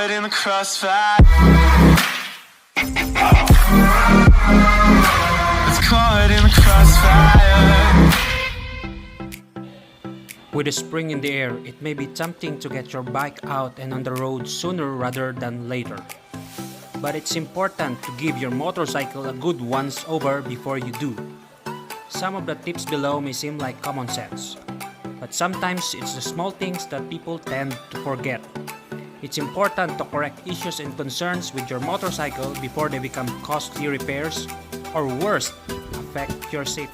caught in the crossfire. It's caught in the crossfire. With a spring in the air, it may be tempting to get your bike out and on the road sooner rather than later. But it's important to give your motorcycle a good once over before you do. Some of the tips below may seem like common sense, but sometimes it's the small things that people tend to forget. It's important to correct issues and concerns with your motorcycle before they become costly repairs or worse, affect your safety.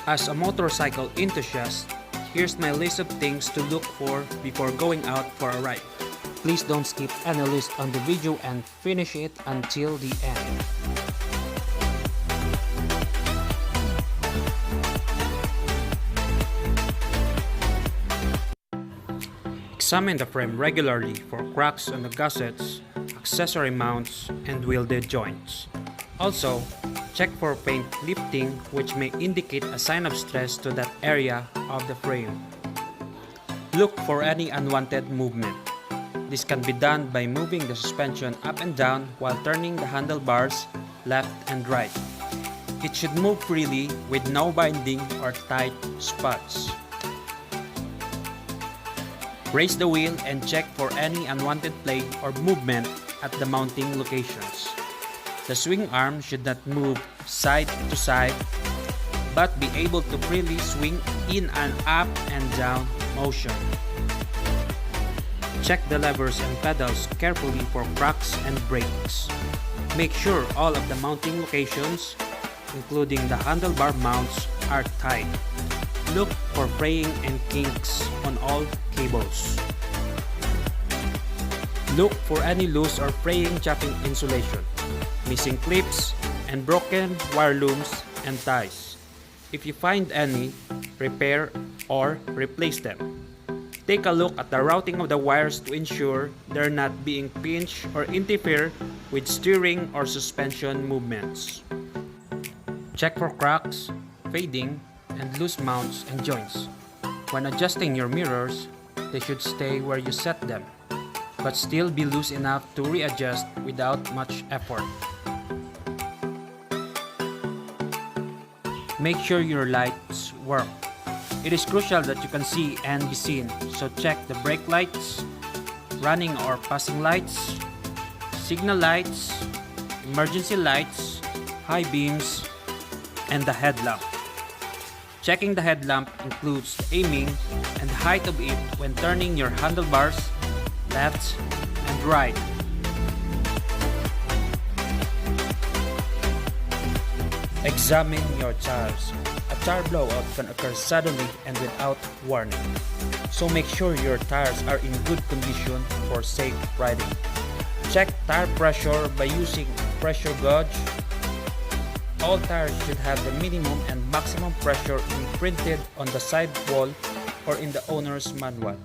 As a motorcycle enthusiast, here's my list of things to look for before going out for a ride. Please don't skip any list on the video and finish it until the end. Examine the frame regularly for cracks on the gussets, accessory mounts, and welded joints. Also, check for paint lifting, which may indicate a sign of stress to that area of the frame. Look for any unwanted movement. This can be done by moving the suspension up and down while turning the handlebars left and right. It should move freely with no binding or tight spots. Raise the wheel and check for any unwanted play or movement at the mounting locations. The swing arm should not move side to side, but be able to freely swing in an up and down motion. Check the levers and pedals carefully for cracks and breaks. Make sure all of the mounting locations, including the handlebar mounts, are tight. Look for fraying and kinks on all cables. Look for any loose or fraying chapping insulation, missing clips, and broken wire looms and ties. If you find any, repair or replace them. Take a look at the routing of the wires to ensure they're not being pinched or interfere with steering or suspension movements. Check for cracks, fading, and loose mounts and joints. When adjusting your mirrors, they should stay where you set them, but still be loose enough to readjust without much effort. Make sure your lights work. It is crucial that you can see and be seen, so check the brake lights, running or passing lights, signal lights, emergency lights, high beams, and the headlamp. Checking the headlamp includes the aiming and the height of it when turning your handlebars left and right. Examine your tires. A tire blowout can occur suddenly and without warning, so make sure your tires are in good condition for safe riding. Check tire pressure by using a pressure gauge. All tires should have the minimum and maximum pressure imprinted on the side wall or in the owner's manual.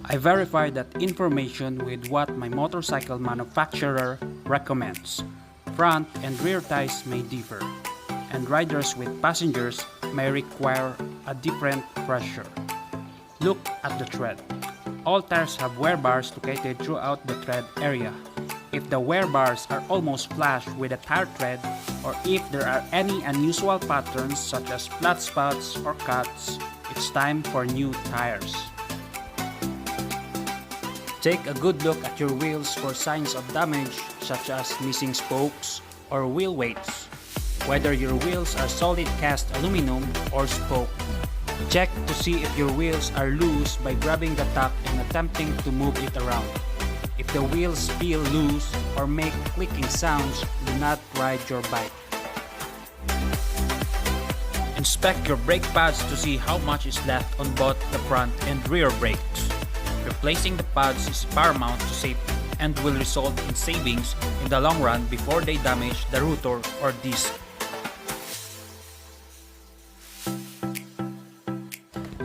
I verify that information with what my motorcycle manufacturer recommends. Front and rear ties may differ, and riders with passengers may require a different pressure. Look at the tread. All tires have wear bars located throughout the tread area. If the wear bars are almost flush with the tire tread, or if there are any unusual patterns such as flat spots or cuts, it's time for new tires. Take a good look at your wheels for signs of damage such as missing spokes or wheel weights. Whether your wheels are solid cast aluminum or spoke. Check to see if your wheels are loose by grabbing the top and attempting to move it around. If the wheels feel loose or make clicking sounds, do not ride your bike. Inspect your brake pads to see how much is left on both the front and rear brakes. Replacing the pads is paramount to safety and will result in savings in the long run before they damage the rotor or disc.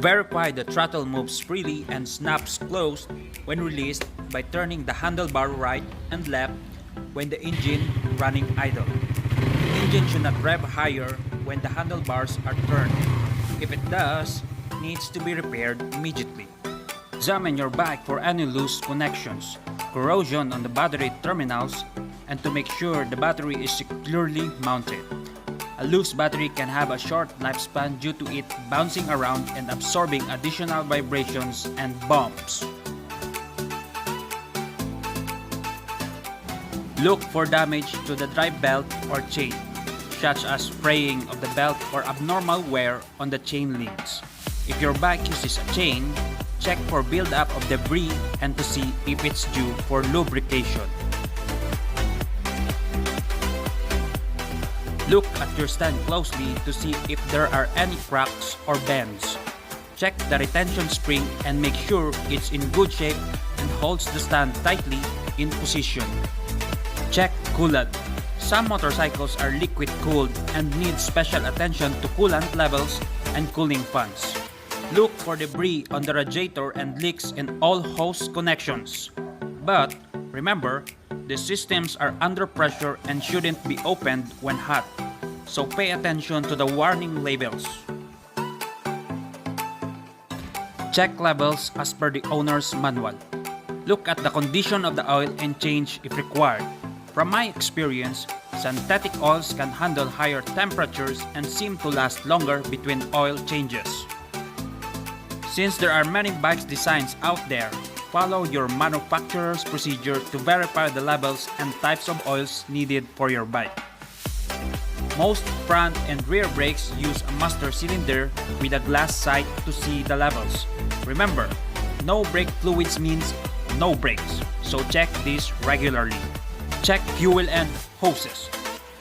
Verify the throttle moves freely and snaps closed when released by turning the handlebar right and left when the engine running idle. The engine should not rev higher when the handlebars are turned. If it does, it needs to be repaired immediately. Examine your bike for any loose connections, corrosion on the battery terminals, and to make sure the battery is securely mounted. A loose battery can have a short lifespan due to it bouncing around and absorbing additional vibrations and bumps. Look for damage to the drive belt or chain, such as fraying of the belt or abnormal wear on the chain links. If your bike uses a chain, check for buildup of debris and to see if it's due for lubrication. Look at your stand closely to see if there are any cracks or bends. Check the retention spring and make sure it's in good shape and holds the stand tightly in position. Check coolant. Some motorcycles are liquid cooled and need special attention to coolant levels and cooling fans. Look for debris on the radiator and leaks in all hose connections. But remember, the systems are under pressure and shouldn't be opened when hot, so pay attention to the warning labels. Check levels as per the owner's manual. Look at the condition of the oil and change if required. From my experience, synthetic oils can handle higher temperatures and seem to last longer between oil changes. Since there are many bike designs out there, follow your manufacturer's procedure to verify the levels and types of oils needed for your bike. Most front and rear brakes use a master cylinder with a glass sight to see the levels. Remember, no brake fluids means no brakes, so check this regularly. Check fuel and hoses.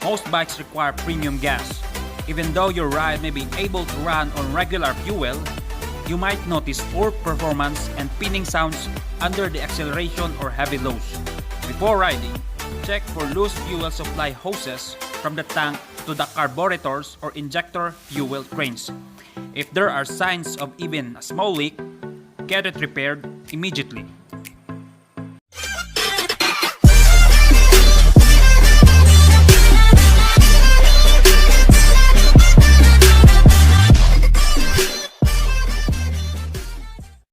Most bikes require premium gas. Even though your ride may be able to run on regular fuel, you might notice poor performance and pinning sounds under the acceleration or heavy loads. Before riding, check for loose fuel supply hoses from the tank to the carburetors or injector fuel trains. If there are signs of even a small leak, get it repaired immediately.